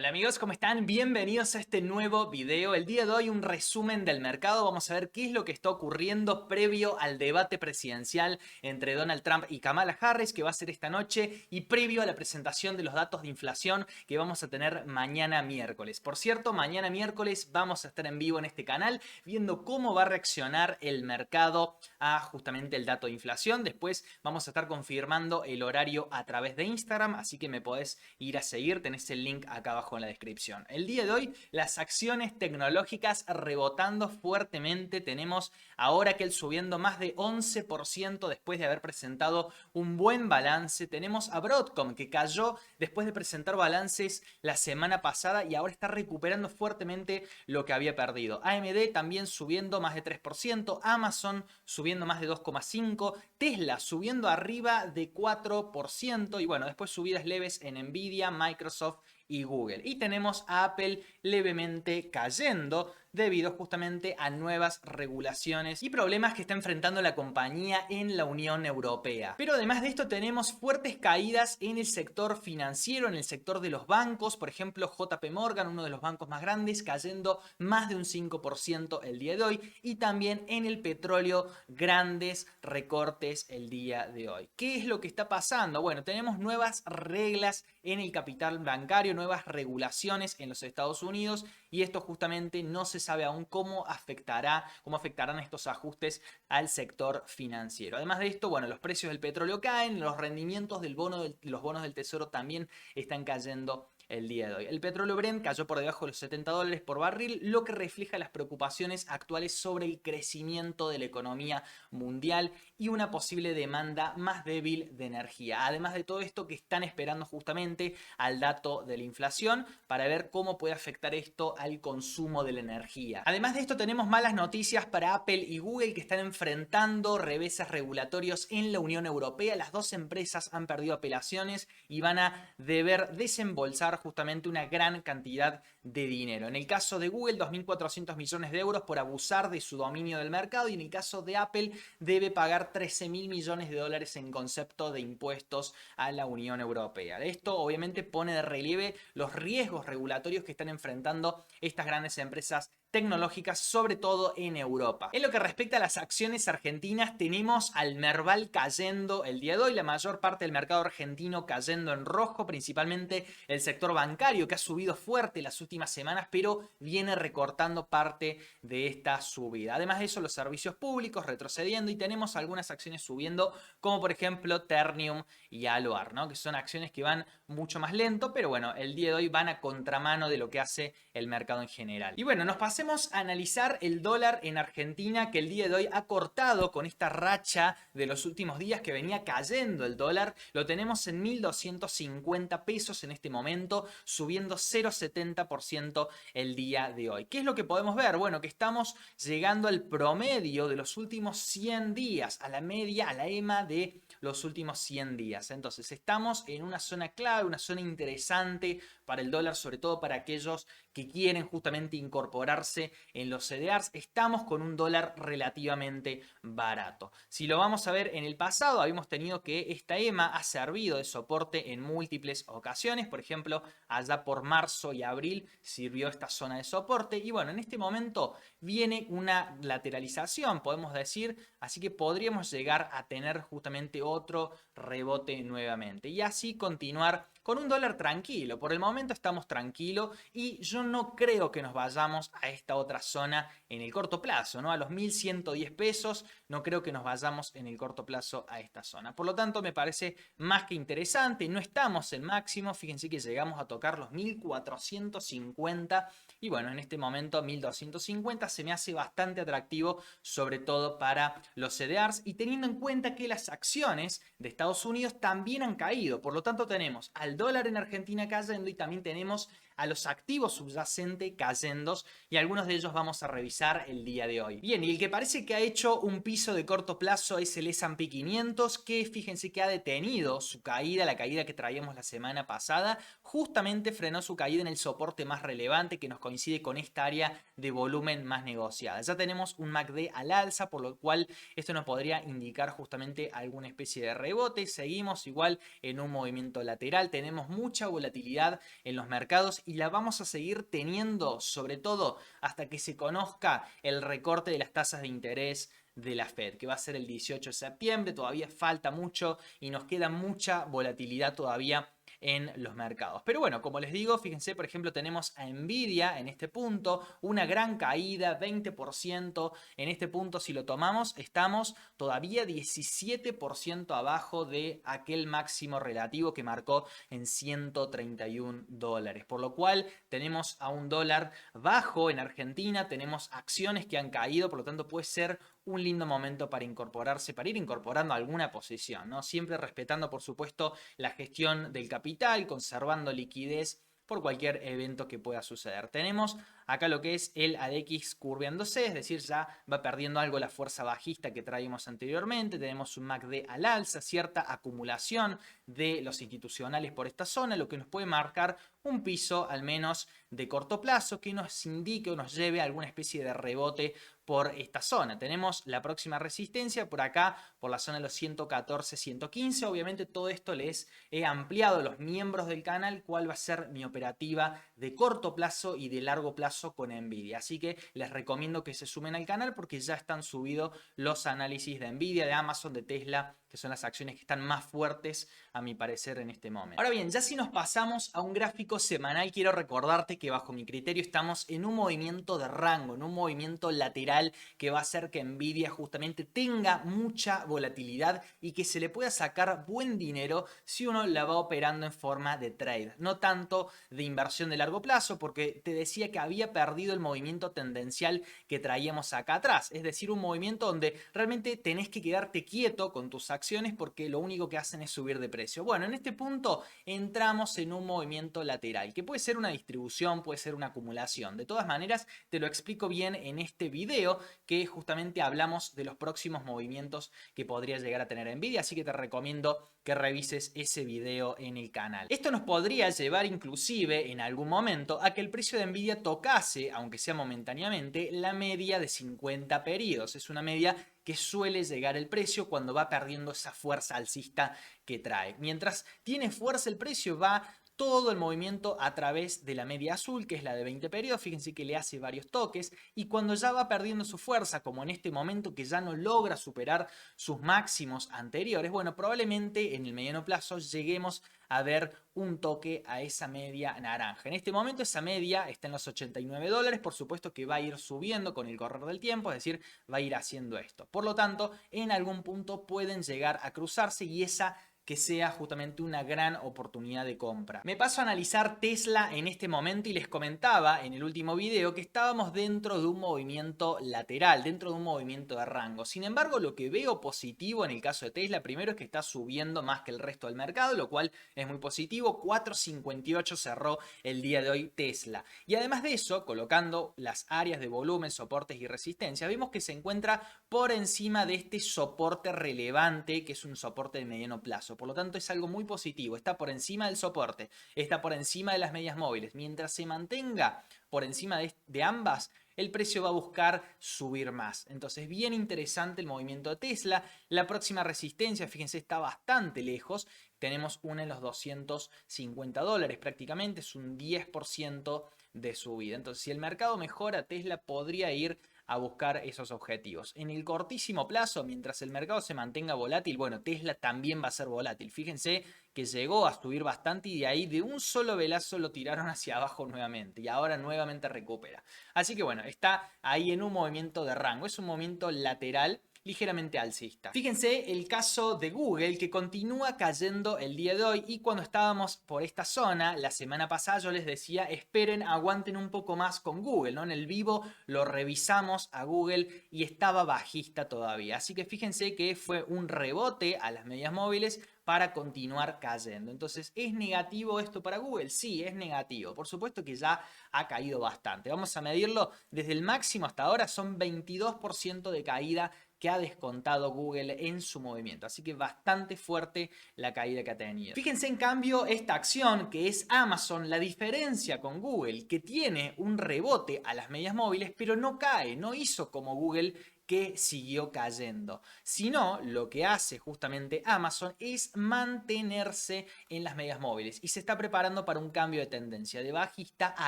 Hola amigos, ¿cómo están? Bienvenidos a este nuevo video. El día de hoy un resumen del mercado. Vamos a ver qué es lo que está ocurriendo previo al debate presidencial entre Donald Trump y Kamala Harris, que va a ser esta noche, y previo a la presentación de los datos de inflación que vamos a tener mañana miércoles. Por cierto, mañana miércoles vamos a estar en vivo en este canal viendo cómo va a reaccionar el mercado a justamente el dato de inflación. Después vamos a estar confirmando el horario a través de Instagram, así que me podés ir a seguir. Tenés el link acá abajo en la descripción. El día de hoy, las acciones tecnológicas rebotando fuertemente. Tenemos a Oracle subiendo más de 11% después de haber presentado un buen balance. Tenemos a Broadcom que cayó después de presentar balances la semana pasada y ahora está recuperando fuertemente lo que había perdido. AMD también subiendo más de 3%, Amazon subiendo más de 2,5%, Tesla subiendo arriba de 4% y bueno, después subidas leves en Nvidia, Microsoft y Google. Y tenemos a Apple levemente cayendo debido justamente a nuevas regulaciones y problemas que está enfrentando la compañía en la Unión Europea. Pero además de esto tenemos fuertes caídas en el sector financiero, en el sector de los bancos. Por ejemplo, JP Morgan, uno de los bancos más grandes, cayendo más de un 5% el día de hoy. Y también en el petróleo, grandes recortes el día de hoy. ¿Qué es lo que está pasando? Bueno, tenemos nuevas reglas en el capital bancario, nuevas regulaciones en los Estados Unidos y esto justamente no se sabe aún cómo afectarán estos ajustes al sector financiero. Además de esto, bueno, los precios del petróleo caen, los rendimientos los bonos del tesoro también están cayendo el día de hoy. El petróleo Brent cayó por debajo de los $70 por barril, lo que refleja las preocupaciones actuales sobre el crecimiento de la economía mundial y una posible demanda más débil de energía. Además de todo esto que están esperando justamente al dato de la inflación para ver cómo puede afectar esto al consumo de la energía. Además de esto tenemos malas noticias para Apple y Google que están enfrentando reveses regulatorios en la Unión Europea. Las dos empresas han perdido apelaciones y van a deber desembolsar justamente una gran cantidad de dinero. En el caso de Google, 2.400 millones de euros por abusar de su dominio del mercado y en el caso de Apple debe pagar 13.000 millones de dólares en concepto de impuestos a la Unión Europea. Esto obviamente pone de relieve los riesgos regulatorios que están enfrentando estas grandes empresas tecnológicas, sobre todo en Europa. En lo que respecta a las acciones argentinas, tenemos al Merval cayendo el día de hoy, la mayor parte del mercado argentino cayendo en rojo, principalmente el sector bancario que ha subido fuerte las últimas semanas, pero viene recortando parte de esta subida. Además de eso, los servicios públicos retrocediendo y tenemos algunas acciones subiendo, como por ejemplo Ternium y Aloar, ¿no? Que son acciones que van mucho más lento, pero bueno, el día de hoy van a contramano de lo que hace el mercado en general. Y bueno, nos pasemos a analizar el dólar en Argentina, que el día de hoy ha cortado con esta racha de los últimos días que venía cayendo el dólar. Lo tenemos en 1.250 pesos en este momento, subiendo 0,70% el día de hoy. ¿Qué es lo que podemos ver? Bueno, que estamos llegando al promedio de los últimos 100 días, a la media, a la EMA de los últimos 100 días. Entonces estamos en una zona clave, una zona interesante para el dólar, sobre todo para aquellos que quieren justamente incorporarse en los CDRs. Estamos con un dólar relativamente barato. Si lo vamos a ver en el pasado, habíamos tenido que esta EMA ha servido de soporte en múltiples ocasiones. Por ejemplo, allá por marzo y abril sirvió esta zona de soporte. Y bueno, en este momento viene una lateralización, podemos decir, así que podríamos llegar a tener justamente otro rebote nuevamente. Y así continuar con un dólar tranquilo. Por el momento estamos tranquilos y yo no creo que nos vayamos a esta otra zona en el corto plazo, ¿no? A los 1.110 pesos, no creo que nos vayamos en el corto plazo a esta zona. Por lo tanto, me parece más que interesante. No estamos en máximo, fíjense que llegamos a tocar los 1.450 y bueno, en este momento 1.250 se me hace bastante atractivo, sobre todo para los CDRs y teniendo en cuenta que las acciones de Estados Unidos también han caído. Por lo tanto, tenemos al dólar en Argentina cayendo y también tenemos a los activos subyacentes cayendo y algunos de ellos vamos a revisar el día de hoy. Bien, y el que parece que ha hecho un piso de corto plazo es el S&P 500, que fíjense que ha detenido su caída, la caída que traíamos la semana pasada, justamente frenó su caída en el soporte más relevante que nos coincide con esta área de volumen más negociada. Ya tenemos un MACD al alza, por lo cual esto nos podría indicar justamente alguna especie de rebote. Seguimos igual en un movimiento lateral, tenemos mucha volatilidad en los mercados y la vamos a seguir teniendo, sobre todo hasta que se conozca el recorte de las tasas de interés de la Fed, que va a ser el 18 de septiembre. Todavía falta mucho y nos queda mucha volatilidad todavía en los mercados. Pero bueno, como les digo, fíjense, por ejemplo, tenemos a Nvidia en este punto, una gran caída, 20%. En este punto, si lo tomamos, estamos todavía 17% abajo de aquel máximo relativo que marcó en 131 dólares. Por lo cual, tenemos a un dólar bajo en Argentina, tenemos acciones que han caído, por lo tanto, puede ser un lindo momento para incorporarse, para ir incorporando alguna posición, ¿no? Siempre respetando, por supuesto, la gestión del capital, conservando liquidez por cualquier evento que pueda suceder. Tenemos acá lo que es el ADX curveándose, es decir, ya va perdiendo algo la fuerza bajista que traíamos anteriormente. Tenemos un MACD al alza, cierta acumulación de los institucionales por esta zona, lo que nos puede marcar un piso al menos de corto plazo que nos indique o nos lleve a alguna especie de rebote por esta zona. Tenemos la próxima resistencia por acá, por la zona de los 114, 115. Obviamente todo esto les he ampliado a los miembros del canal cuál va a ser mi operativa de corto plazo y de largo plazo con Nvidia. Así que les recomiendo que se sumen al canal porque ya están subidos los análisis de Nvidia, de Amazon, de Tesla, que son las acciones que están más fuertes a mi parecer en este momento. Ahora bien, ya si nos pasamos a un gráfico semanal, quiero recordarte que bajo mi criterio estamos en un movimiento de rango, en un movimiento lateral que va a hacer que Nvidia justamente tenga mucha volatilidad y que se le pueda sacar buen dinero si uno la va operando en forma de trade, no tanto de inversión de largo plazo, porque te decía que había perdido el movimiento tendencial que traíamos acá atrás, es decir, un movimiento donde realmente tenés que quedarte quieto con tus acciones porque lo único que hacen es subir de precio. Bueno, en este punto entramos en un movimiento lateral, que puede ser una distribución, puede ser una acumulación. De todas maneras, te lo explico bien en este video, que justamente hablamos de los próximos movimientos que podría llegar a tener Nvidia, así que te recomiendo que revises ese video en el canal. Esto nos podría llevar inclusive en algún momento a que el precio de Nvidia tocase, aunque sea momentáneamente, la media de 50 periodos. Es una media que suele llegar el precio cuando va perdiendo esa fuerza alcista que trae. Mientras tiene fuerza el precio, va todo el movimiento a través de la media azul, que es la de 20 periodos. Fíjense que le hace varios toques y cuando ya va perdiendo su fuerza, como en este momento que ya no logra superar sus máximos anteriores, bueno, probablemente en el mediano plazo lleguemos a ver un toque a esa media naranja. En este momento esa media está en los 89 dólares, por supuesto que va a ir subiendo con el correr del tiempo, es decir, va a ir haciendo esto. Por lo tanto, en algún punto pueden llegar a cruzarse y esa que sea justamente una gran oportunidad de compra. Me paso a analizar Tesla en este momento y les comentaba en el último video que estábamos dentro de un movimiento lateral, dentro de un movimiento de rango. Sin embargo, lo que veo positivo en el caso de Tesla, primero es que está subiendo más que el resto del mercado, lo cual es muy positivo. 4.58 cerró el día de hoy Tesla. Y además de eso, colocando las áreas de volumen, soportes y resistencia, vemos que se encuentra por encima de este soporte relevante, que es un soporte de mediano plazo. Por lo tanto, es algo muy positivo. Está por encima del soporte, está por encima de las medias móviles. Mientras se mantenga por encima de ambas, el precio va a buscar subir más. Entonces, bien interesante el movimiento de Tesla. La próxima resistencia, fíjense, está bastante lejos. Tenemos una en los 250 dólares prácticamente. Es un 10% de subida. Entonces, si el mercado mejora, Tesla podría ir a buscar esos objetivos. En el cortísimo plazo, mientras el mercado se mantenga volátil, bueno, Tesla también va a ser volátil. Fíjense que llegó a subir bastante y de ahí de un solo velazo lo tiraron hacia abajo nuevamente y ahora nuevamente recupera. Así que bueno, está ahí en un movimiento de rango, es un movimiento lateral ligeramente alcista. Fíjense el caso de Google que continúa cayendo el día de hoy y cuando estábamos por esta zona la semana pasada yo les decía esperen, aguanten un poco más con Google, ¿no? En el vivo lo revisamos a Google y estaba bajista todavía, así que fíjense que fue un rebote a las medias móviles para continuar cayendo. Entonces, ¿es negativo esto para Google? Sí, es negativo. Por supuesto que ya ha caído bastante. Vamos a medirlo desde el máximo hasta ahora, son 22% de caída que ha descontado Google en su movimiento. Así que bastante fuerte la caída que ha tenido. Fíjense en cambio esta acción que es Amazon, la diferencia con Google, que tiene un rebote a las medias móviles, pero no cae, no hizo como Google que siguió cayendo, sino lo que hace justamente Amazon es mantenerse en las medias móviles y se está preparando para un cambio de tendencia de bajista a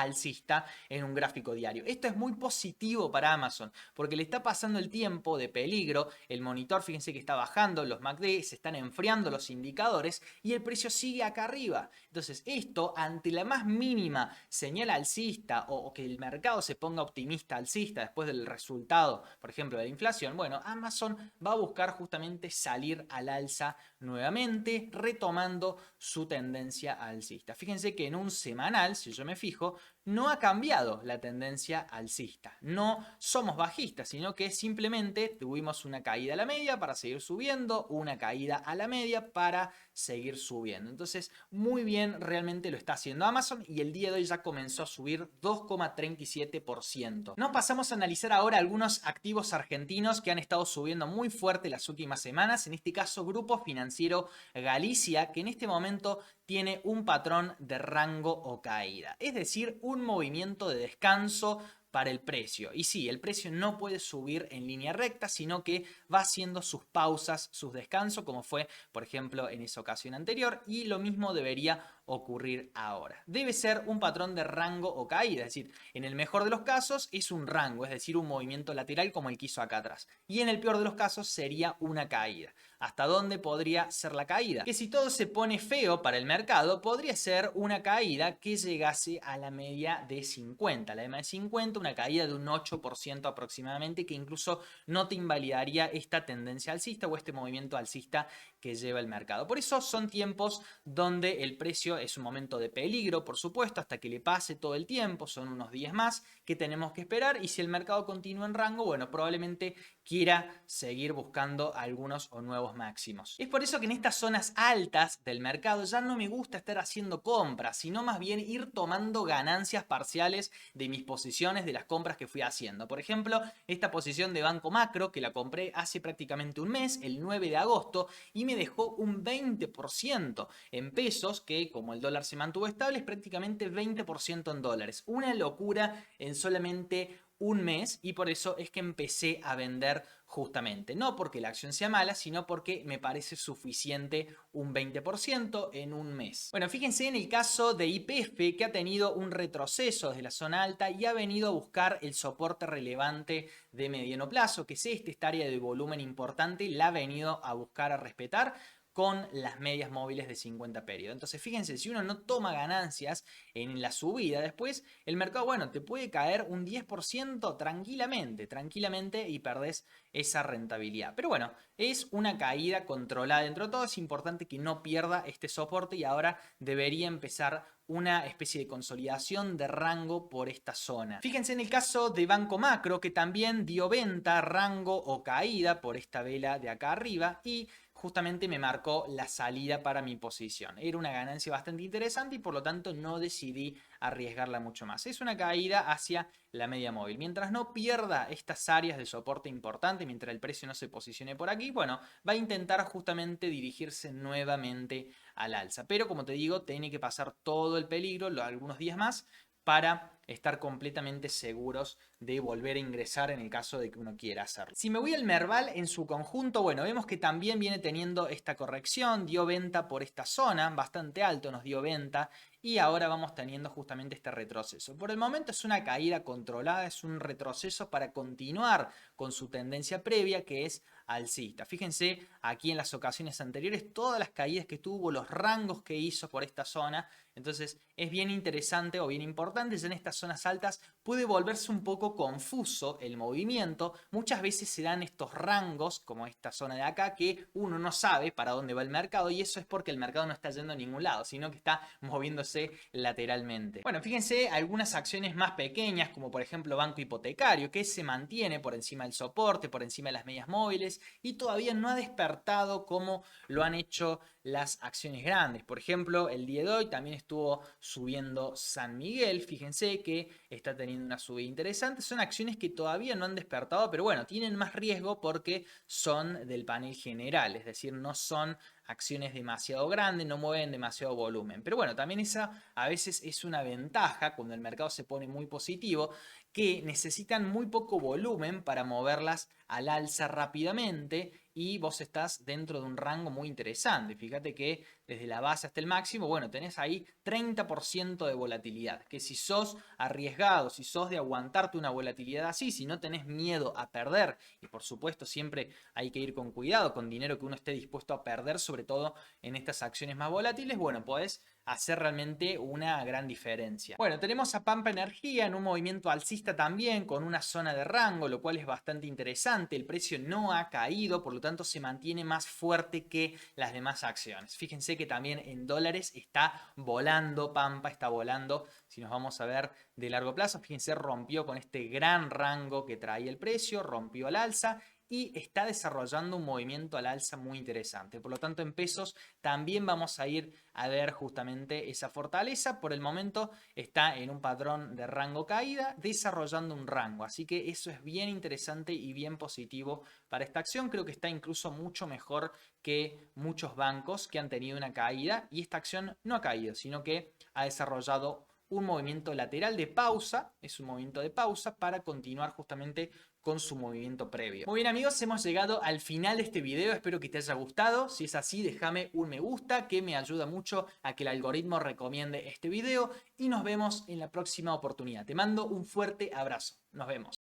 alcista en un gráfico diario. Esto es muy positivo para Amazon porque le está pasando el tiempo de peligro, el monitor fíjense que está bajando, los MACD se están enfriando los indicadores y el precio sigue acá arriba. Entonces esto ante la más mínima señal alcista o que el mercado se ponga optimista alcista después del resultado, por ejemplo, de la inflación, bueno, Amazon va a buscar justamente salir al alza nuevamente, retomando su tendencia alcista. Fíjense que en un semanal, si yo me fijo, no ha cambiado la tendencia alcista. No somos bajistas, sino que simplemente tuvimos una caída a la media para seguir subiendo, una caída a la media para seguir subiendo. Entonces, muy bien, realmente lo está haciendo Amazon y el día de hoy ya comenzó a subir 2,37%. Nos pasamos a analizar ahora algunos activos argentinos que han estado subiendo muy fuerte las últimas semanas. En este caso, Grupo Financiero Galicia, que en este momento tiene un patrón de rango o caída, es decir, un movimiento de descanso para el precio. Y sí, el precio no puede subir en línea recta, sino que va haciendo sus pausas, sus descansos, como fue, por ejemplo, en esa ocasión anterior, y lo mismo debería ocurrir ahora. Debe ser un patrón de rango o caída, es decir, en el mejor de los casos es un rango, es decir, un movimiento lateral como el que hizo acá atrás. Y en el peor de los casos sería una caída. ¿Hasta dónde podría ser la caída? Que si todo se pone feo para el mercado, podría ser una caída que llegase a la media de 50. La EMA de 50, una caída de un 8% aproximadamente, que incluso no te invalidaría esta tendencia alcista o este movimiento alcista que lleva el mercado. Por eso son tiempos donde el precio es un momento de peligro, por supuesto, hasta que le pase todo el tiempo, son unos días más que tenemos que esperar, y si el mercado continúa en rango, bueno, probablemente quiera seguir buscando algunos o nuevos máximos. Es por eso que en estas zonas altas del mercado ya no me gusta estar haciendo compras, sino más bien ir tomando ganancias parciales de mis posiciones, de las compras que fui haciendo. Por ejemplo, esta posición de Banco Macro que la compré hace prácticamente un mes, el 9 de agosto, y me dejó un 20% en pesos, que como el dólar se mantuvo estable, es prácticamente 20% en dólares. Una locura en solamente un mes, y por eso es que empecé a vender justamente. No porque la acción sea mala, sino porque me parece suficiente un 20% en un mes. Bueno, fíjense en el caso de YPF, que ha tenido un retroceso desde la zona alta y ha venido a buscar el soporte relevante de mediano plazo, que es esta área de volumen importante, la ha venido a buscar a respetar con las medias móviles de 50 periodos. Entonces fíjense, si uno no toma ganancias en la subida, después el mercado, bueno, te puede caer un 10% tranquilamente, y perdés esa rentabilidad. Pero bueno, es una caída controlada dentro de todo, es importante que no pierda este soporte y ahora debería empezar una especie de consolidación de rango por esta zona. Fíjense en el caso de Banco Macro, que también dio venta, rango o caída por esta vela de acá arriba, y justamente me marcó la salida para mi posición. Era una ganancia bastante interesante y por lo tanto no decidí arriesgarla mucho más. Es una caída hacia la media móvil. Mientras no pierda estas áreas de soporte importante, mientras el precio no se posicione por aquí, bueno, va a intentar justamente dirigirse nuevamente al alza. Pero como te digo, tiene que pasar todo el peligro, algunos días más, para estar completamente seguros de volver a ingresar en el caso de que uno quiera hacerlo. Si me voy al Merval en su conjunto, bueno, vemos que también viene teniendo esta corrección, dio venta por esta zona, bastante alto nos dio venta, y ahora vamos teniendo justamente este retroceso. Por el momento es una caída controlada, es un retroceso para continuar con su tendencia previa, que es alcista. Fíjense aquí en las ocasiones anteriores todas las caídas que tuvo, los rangos que hizo por esta zona. Entonces es bien interesante o bien importante. Ya en estas zonas altas puede volverse un poco confuso el movimiento. Muchas veces se dan estos rangos, como esta zona de acá, que uno no sabe para dónde va el mercado, y eso es porque el mercado no está yendo a ningún lado, sino que está moviéndose lateralmente. Bueno, fíjense algunas acciones más pequeñas, como por ejemplo Banco Hipotecario, que se mantiene por encima del soporte, por encima de las medias móviles, y todavía no ha despertado como lo han hecho las acciones grandes. Por ejemplo, el día de hoy también estuvo subiendo San Miguel. Fíjense que está teniendo una subida interesante. Son acciones que todavía no han despertado, pero bueno, tienen más riesgo porque son del panel general, es decir, no son acciones demasiado grandes, no mueven demasiado volumen. Pero bueno, también esa a veces es una ventaja cuando el mercado se pone muy positivo, que necesitan muy poco volumen para moverlas al alza rápidamente y vos estás dentro de un rango muy interesante. Fíjate que desde la base hasta el máximo, bueno, tenés ahí 30% de volatilidad, que si sos arriesgado, si sos de aguantarte una volatilidad así, si no tenés miedo a perder, y por supuesto siempre hay que ir con cuidado, con dinero que uno esté dispuesto a perder, sobre todo en estas acciones más volátiles, bueno, podés hacer realmente una gran diferencia. Bueno, tenemos a Pampa Energía en un movimiento alcista también, con una zona de rango, lo cual es bastante interesante. El precio no ha caído, por lo tanto se mantiene más fuerte que las demás acciones. Fíjense que también en dólares está volando, Pampa está volando. Si nos vamos a ver de largo plazo, fíjense, rompió con este gran rango que traía el precio, rompió al alza y está desarrollando un movimiento al alza muy interesante. Por lo tanto, en pesos también vamos a ir a ver justamente esa fortaleza. Por el momento está en un patrón de rango caída, desarrollando un rango. Así que eso es bien interesante y bien positivo para esta acción. Creo que está incluso mucho mejor que muchos bancos que han tenido una caída y esta acción no ha caído, sino que ha desarrollado un movimiento lateral de pausa, es un movimiento de pausa para continuar justamente con su movimiento previo. Muy bien amigos, hemos llegado al final de este video, espero que te haya gustado. Si es así, déjame un me gusta que me ayuda mucho a que el algoritmo recomiende este video y nos vemos en la próxima oportunidad. Te mando un fuerte abrazo, nos vemos.